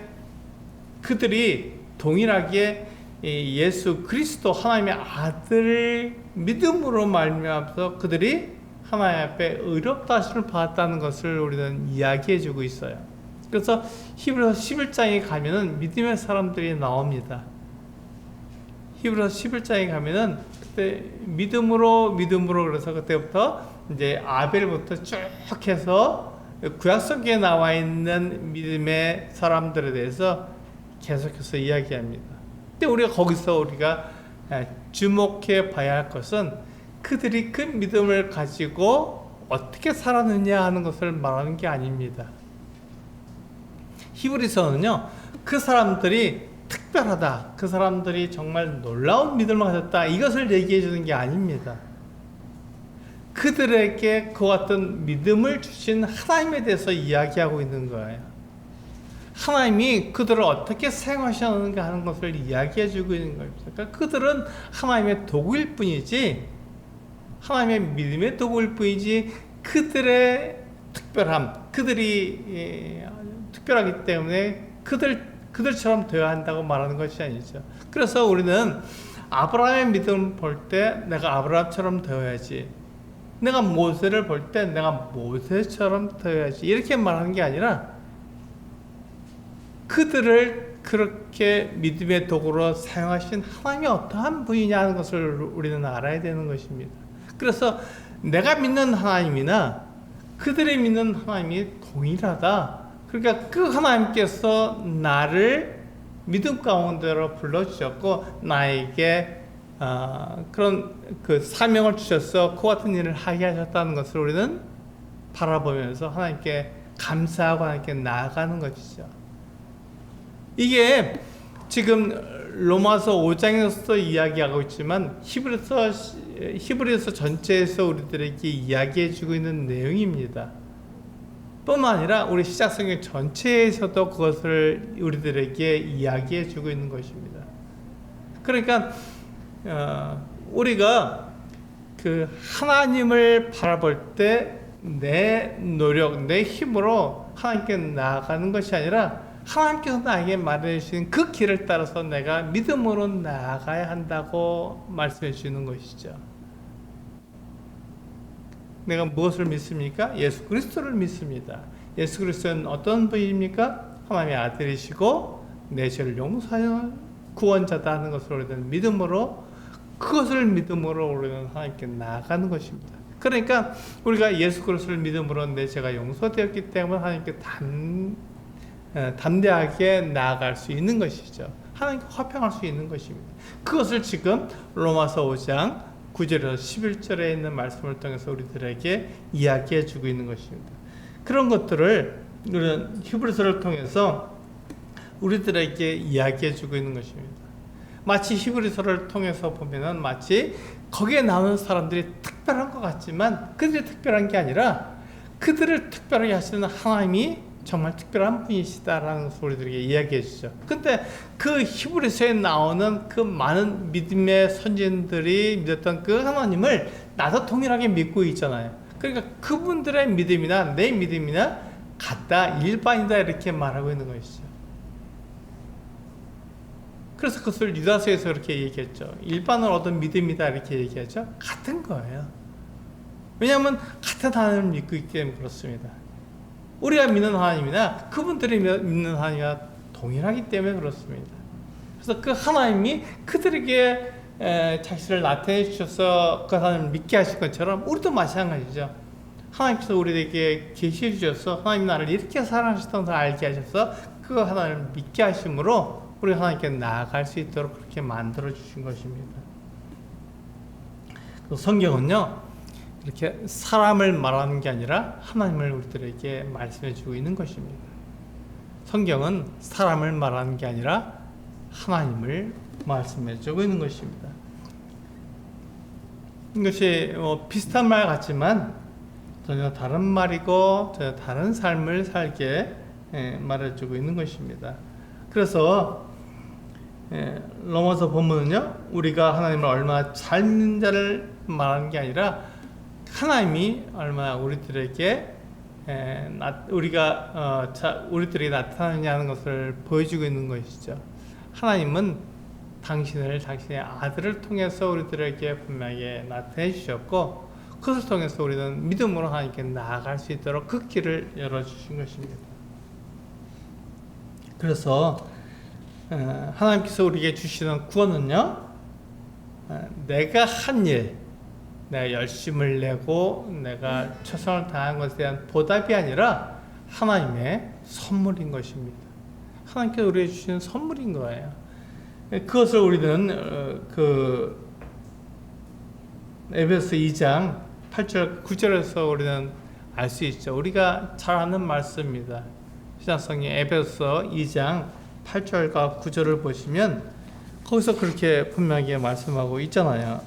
그들이 동일하게 예수 그리스도 하나님의 아들을 믿음으로 말미암아서 그들이 하나님 앞에 의롭다 하심을 받았다는 것을 우리는 이야기해주고 있어요. 그래서 히브리서 11장에 가면은 믿음의 사람들이 나옵니다. 히브리서 11장에 가면은 그때 믿음으로 그래서 그때부터 이제 아벨부터 쭉 해서 구약성경에 나와 있는 믿음의 사람들에 대해서 계속해서 이야기합니다. 근데 우리가 주목해 봐야 할 것은 그들이 그 믿음을 가지고 어떻게 살았느냐 하는 것을 말하는 게 아닙니다. 히브리서는요, 그 사람들이 특별하다, 그 사람들이 정말 놀라운 믿음을 가졌다, 이것을 얘기해 주는 게 아닙니다. 그들에게 그와 같은 믿음을 주신 하나님에 대해서 이야기하고 있는 거예요. 하나님이 그들을 어떻게 사용하셨는가 하는 것을 이야기해 주고 있는 겁니다. 그러니까 그들은 하나님의 도구일 뿐이지, 하나님의 믿음의 도구일 뿐이지, 그들의 특별함, 그들이 특별하기 때문에 그들처럼 되어야 한다고 말하는 것이 아니죠. 그래서 우리는 아브라함의 믿음을 볼 때 내가 아브라함처럼 되어야지, 내가 모세를 볼 때 내가 모세처럼 되어야지, 이렇게 말하는 게 아니라 그들을 그렇게 믿음의 도구로 사용하신 하나님이 어떠한 분이냐 하는 것을 우리는 알아야 되는 것입니다. 그래서 내가 믿는 하나님이나 그들이 믿는 하나님이 동일하다. 그러니까 그 하나님께서 나를 믿음 가운데로 불러주셨고 나에게 그런 그 사명을 주셔서 그 같은 일을 하게 하셨다는 것을 우리는 바라보면서 하나님께 감사하고 하나님께 나아가는 것이죠. 이게 지금 로마서 5장에서도 이야기하고 있지만 히브리서 전체에서 우리들에게 이야기해주고 있는 내용입니다. 뿐만 아니라 우리 시작성경 전체에서도 그것을 우리들에게 이야기해주고 있는 것입니다. 그러니까 우리가 그 하나님을 바라볼 때 내 노력, 내 힘으로 하나님께 나아가는 것이 아니라 하나님께서 나에게 말해 주신 그 길을 따라서 내가 믿음으로 나아가야 한다고 말씀해 주시는 것이죠. 내가 무엇을 믿습니까? 예수 그리스도를 믿습니다. 예수 그리스도는 어떤 분입니까? 하나님의 아들이시고 내 죄를 용서하는 구원자다 하는 것을 우리는 믿음으로, 그것을 믿음으로 우리는 하나님께 나아가는 것입니다. 그러니까 우리가 예수 그리스도를 믿음으로 내 죄가 용서되었기 때문에 하나님께 담대하게 나아갈 수 있는 것이죠. 하나님께 화평할 수 있는 것입니다. 그것을 지금 로마서 5장 9절에서 11절에 있는 말씀을 통해서 우리들에게 이야기해 주고 있는 것입니다. 그런 것들을 우리는 히브리서를 통해서 우리들에게 이야기해 주고 있는 것입니다. 마치 히브리서를 통해서 보면은 마치 거기에 나오는 사람들이 특별한 것 같지만 그들이 특별한 게 아니라 그들을 특별하게 하시는 하나님이 정말 특별한 분이시다라는 것을 우리들에게 이야기해 주죠. 근데 그 히브리서에 나오는 그 많은 믿음의 선진들이 믿었던 그 하나님을 나도 동일하게 믿고 있잖아요. 그러니까 그분들의 믿음이나 내 믿음이나 같다, 일반이다 이렇게 말하고 있는 것이죠. 그래서 그것을 유다서에서 그렇게 얘기했죠. 일반을 얻은 믿음이다 이렇게 얘기하죠. 같은 거예요. 왜냐하면 같은 하나님을 믿고 있기 때문에 그렇습니다. 우리가 믿는 하나님이나 그분들이 믿는 하나님과 동일하기 때문에 그렇습니다. 그래서 그 하나님이 그들에게 자신을 나타내 주셔서 그 하나님을 믿게 하신 것처럼 우리도 마찬가지죠. 하나님께서 우리에게 계시해 주셔서 하나님 나를 이렇게 사랑하셨다는 것을 알게 하셔서 그 하나님을 믿게 하심으로 우리 하나님께 나아갈 수 있도록 그렇게 만들어 주신 것입니다. 성경은요 이렇게 사람을 말하는 게 아니라 하나님을 우리들에게 말씀해 주고 있는 것입니다. 성경은 사람을 말하는 게 아니라 하나님을 말씀해 주고 있는 것입니다. 이것이 비슷한 말 같지만 전혀 다른 말이고 전혀 다른 삶을 살게 말해주고 있는 것입니다. 그래서 로마서 본문은요 우리가 하나님을 얼마나 잘 믿는 자를 말하는 게 아니라 하나님이 얼마나 우리들에게 우리들에게 나타나느냐는 것을 보여주고 있는 것이죠. 하나님은 당신의 아들을 통해서 우리들에게 분명히 나타내 주셨고 그것을 통해서 우리는 믿음으로 하나님께 나아갈 수 있도록 그 길을 열어주신 것입니다. 그래서 하나님께서 우리에게 주시는 구원은요 내가 한 일, 내가 열심을 내고 내가 최선을 다한 것에 대한 보답이 아니라 하나님의 선물인 것입니다. 하나님께서 우리에게 주시는 선물인 거예요. 그것을 우리는 에베소 2장 8절 9절에서 우리는 알 수 있죠. 우리가 잘 아는 말씀입니다. 신약성경 에베소 2장 8절과 9절을 보시면 거기서 그렇게 분명하게 말씀하고 있잖아요.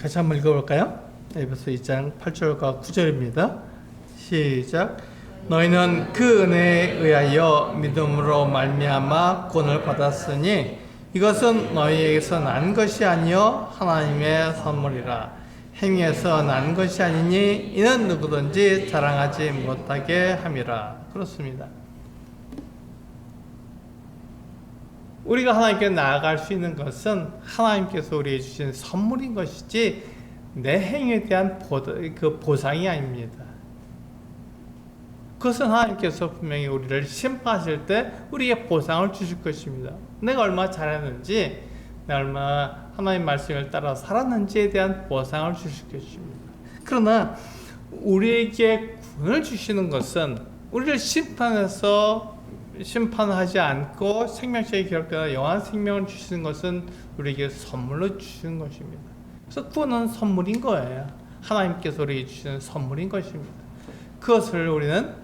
같이 한번 읽어볼까요? 에베소 2장 8절과 9절입니다. 시작. 너희는 그 은혜에 의하여 믿음으로 말미암아 구원을 받았으니 이것은 너희에게서 난 것이 아니요 하나님의 선물이라. 행위에서 난 것이 아니니 이는 누구든지 자랑하지 못하게 함이라. 그렇습니다. 우리가 하나님께 나아갈 수 있는 것은 하나님께서 우리에게 주신 선물인 것이지 내 행위에 대한 보상이 아닙니다. 그것은 하나님께서 분명히 우리를 심판하실 때 우리에게 보상을 주실 것입니다. 내가 얼마나 잘했는지, 내가 얼마나 하나님 말씀을 따라 살았는지에 대한 보상을 주실 것입니다. 그러나 우리에게 구원을 주시는 것은 우리를 심판하지 않고 생명책에 기록되어 영원한 생명을 주시는 것은 우리에게 선물로 주시는 것입니다. 그래서 구원은 선물인 거예요. 하나님께서 우리에게 주시는 선물인 것입니다. 그것을 우리는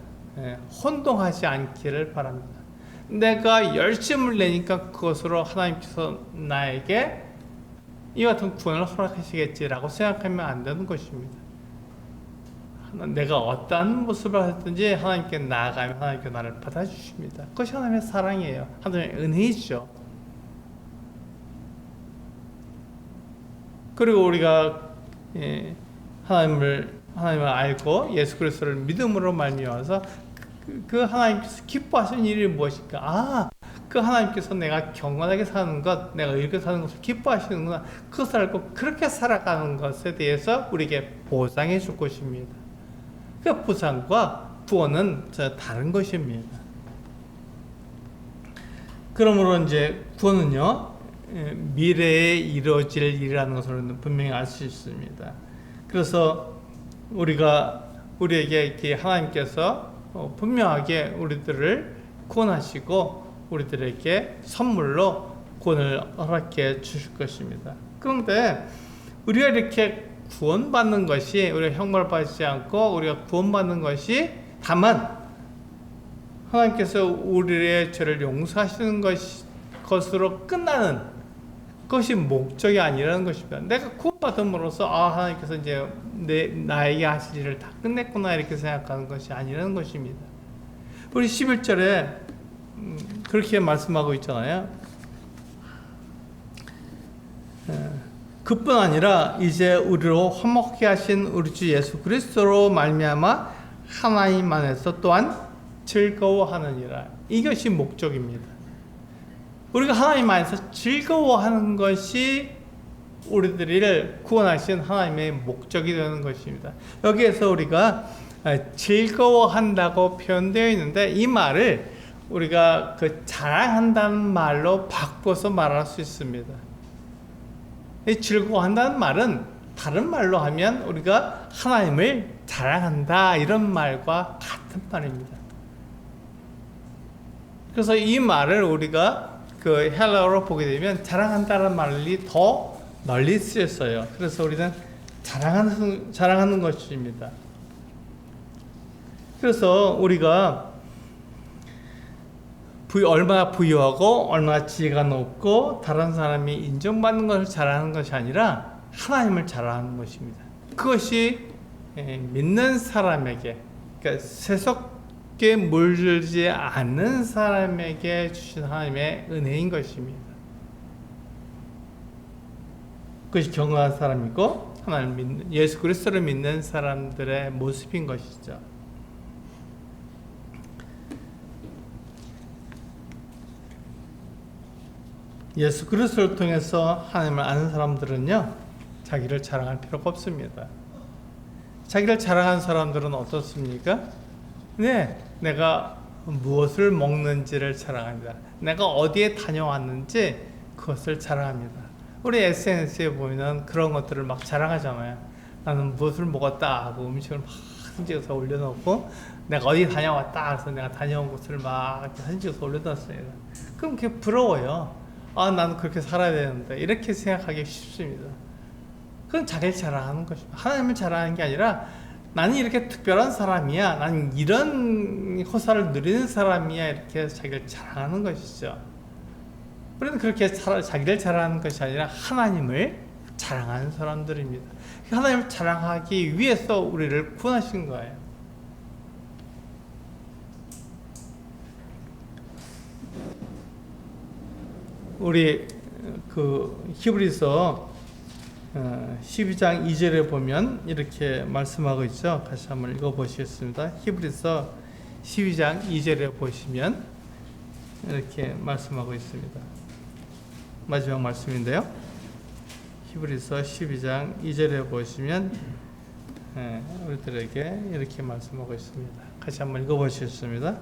혼동하지 않기를 바랍니다. 내가 열심을 내니까 그것으로 하나님께서 나에게 이 같은 구원을 허락하시겠지라고 생각하면 안 되는 것입니다. 내가 어떠한 모습을 하든지 하나님께 나아가면 하나님께 나를 받아주십니다. 그것이 하나님의 사랑이에요. 하나님의 은혜이죠. 그리고 우리가 하나님을 알고 예수 그리스도를 믿음으로 말미암아서 그 하나님께서 기뻐하시는 일이 무엇일까? 그 하나님께서 내가 경건하게 사는 것, 내가 의롭게 사는 것을 기뻐하시는구나. 그것을 알고 그렇게 살아가는 것에 대해서 우리에게 보상해 줄 것입니다. 그 보상과 구원은 다른 것입니다. 그러므로 이제 구원은요, 미래에 이루어질 일이라는 것을 분명히 알 수 있습니다. 그래서 우리에게 이렇게 하나님께서 분명하게 우리들을 구원하시고 우리들에게 선물로 구원을 허락해 주실 것입니다. 그런데 우리가 이렇게 구원받는 것이, 우리가 형벌받지 않고 우리가 구원받는 것이 다만 하나님께서 우리의 죄를 용서하시는 것으로 끝나는 것이 목적이 아니라는 것입니다. 내가 구원받음으로써 하나님께서 이제 나에게 하실 일을 다 끝냈구나 이렇게 생각하는 것이 아니라는 것입니다. 우리 11절에 그렇게 말씀하고 있잖아요. 그뿐 아니라 이제 우리로 화목케 하신 우리 주 예수 그리스도로 말미암아 하나님 안에서 또한 즐거워하느니라. 이것이 목적입니다. 우리가 하나님 안에서 즐거워하는 것이 우리들을 구원하신 하나님의 목적이 되는 것입니다. 여기에서 우리가 즐거워한다고 표현되어 있는데 이 말을 우리가 자랑한다는 말로 바꿔서 말할 수 있습니다. 이 즐거워한다는 말은 다른 말로 하면 우리가 하나님을 자랑한다 이런 말과 같은 말입니다. 그래서 이 말을 우리가 헬라어로 보게 되면 자랑한다는 말이 더 널리 쓰였어요. 그래서 우리는 자랑하는 것입니다. 그래서 우리가 얼마나 부유하고 얼마나 지혜가 높고 다른 사람이 인정받는 것을 자랑하는 것이 아니라 하나님을 자랑하는 것입니다. 그것이 믿는 사람에게, 그러니까 세속에 물들지 않는 사람에게 주신 하나님의 은혜인 것입니다. 그것이 경건한 사람이고 하나님을 믿는, 예수 그리스도를 믿는 사람들의 모습인 것이죠. 예수 그리스도를 통해서 하나님을 아는 사람들은요, 자기를 자랑할 필요가 없습니다. 자기를 자랑하는 사람들은 어떻습니까? 네, 내가 무엇을 먹는지를 자랑합니다. 내가 어디에 다녀왔는지 그것을 자랑합니다. 우리 SNS에 보면 그런 것들을 막 자랑하잖아요. 나는 무엇을 먹었다 하고 음식을 막 사진 찍어서 올려놓고 내가 어디 다녀왔다 그래서 내가 다녀온 곳을 막 사진 찍어서 올려놨습니다. 그럼 그게 부러워요. 나는 그렇게 살아야 되는데 이렇게 생각하기 쉽습니다. 그건 자기를 자랑하는 것입니다. 하나님을 자랑하는 게 아니라 나는 이렇게 특별한 사람이야, 나는 이런 호사를 누리는 사람이야, 이렇게 자기를 자랑하는 것이죠. 우리는 그렇게 자기를 자랑하는 것이 아니라 하나님을 자랑하는 사람들입니다. 하나님을 자랑하기 위해서 우리를 구원하신 거예요. 우리 그 히브리서 12장 2절에 보면 이렇게 말씀하고 있죠. 같이 한번 읽어보시겠습니다. 히브리서 12장 2절에 보시면 이렇게 말씀하고 있습니다. 마지막 말씀인데요. 히브리서 12장 2절에 보시면 우리들에게 이렇게 말씀하고 있습니다. 같이 한번 읽어보시겠습니다.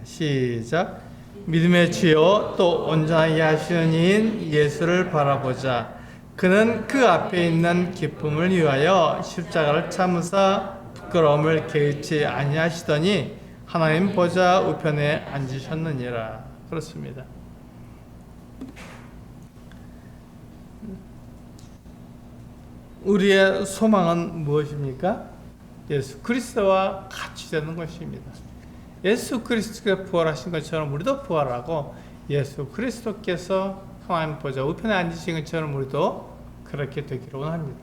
시작. 믿음의 주요 또 온전하게 하시는 이인 예수를 바라보자. 그는 그 앞에 있는 기쁨을 위하여 십자가를 참으사 부끄러움을 개의치 아니하시더니 하나님 보좌 우편에 앉으셨느니라. 그렇습니다. 우리의 소망은 무엇입니까? 예수 그리스도와 같이 되는 것입니다. 예수 그리스도가 부활하신 것처럼 우리도 부활하고, 예수 그리스도께서 하나님 보좌 우편에 앉으신 것처럼 우리도 그렇게 되기를 원합니다.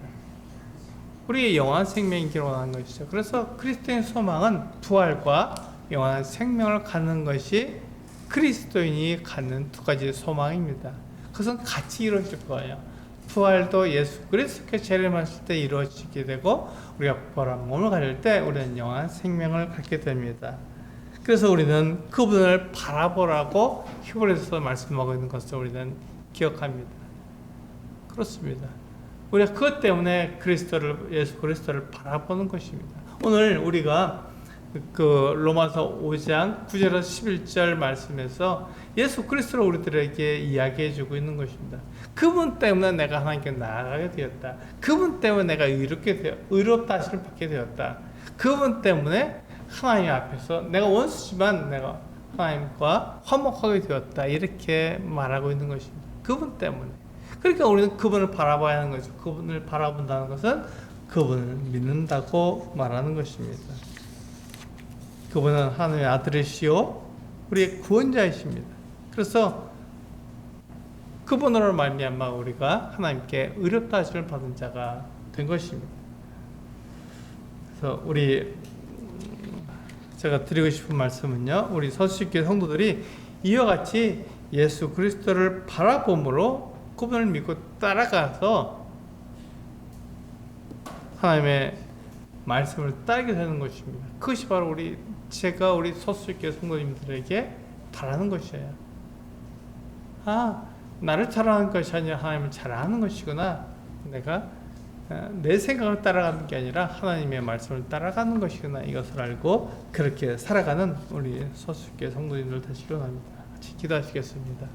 우리의 영원한 생명이기를 원하는 것이죠. 그래서 그리스도인 소망은 부활과 영원한 생명을 갖는 것이 그리스도인이 갖는 두 가지 소망입니다. 그것은 같이 이루어질 거예요. 부활도 예수 그리스도께 재림하실 때 이루어지게 되고, 우리가 부활한 몸을 가질 때 우리는 영원한 생명을 갖게 됩니다. 그래서 우리는 그분을 바라보라고 히브리서에서 말씀하고 있는 것을 우리는 기억합니다. 그렇습니다. 우리가 그것 때문에 예수 그리스도를 바라보는 것입니다. 오늘 우리가 그 로마서 5장 9절에서 11절 말씀에서 예수 그리스도를 우리들에게 이야기해 주고 있는 것입니다. 그분 때문에 내가 하나님께 나아가게 되었다. 그분 때문에 내가 의롭다 하심을 받게 되었다. 그분 때문에 하나님 앞에서 내가 원수지만 내가 하나님과 화목하게 되었다. 이렇게 말하고 있는 것입니다. 그분 때문에. 그러니까 우리는 그분을 바라봐야 하는 거죠. 그분을 바라본다는 것은 그분을 믿는다고 말하는 것입니다. 그분은 하나님의 아들이시오 우리의 구원자이십니다. 그래서 그분으로 말미암아 우리가 하나님께 의롭다 하심을 받은 자가 된 것입니다. 그래서 제가 드리고 싶은 말씀은요, 우리 서수교회 성도들이 이와 같이 예수 그리스도를 바라봄으로 그분을 믿고 따라가서 하나님의 말씀을 따르게 되는 것입니다. 그것이 바로 제가 우리 서수교회 성도님들에게 바라는 것이에요. 나를 자랑하는 것이 아니라 하나님을 자랑하는 것이구나. 내가 내 생각을 따라가는 게 아니라 하나님의 말씀을 따라가는 것이구나. 이것을 알고 그렇게 살아가는 우리 서수교회 성도님들 되시기 원합니다. 같이 기도하시겠습니다.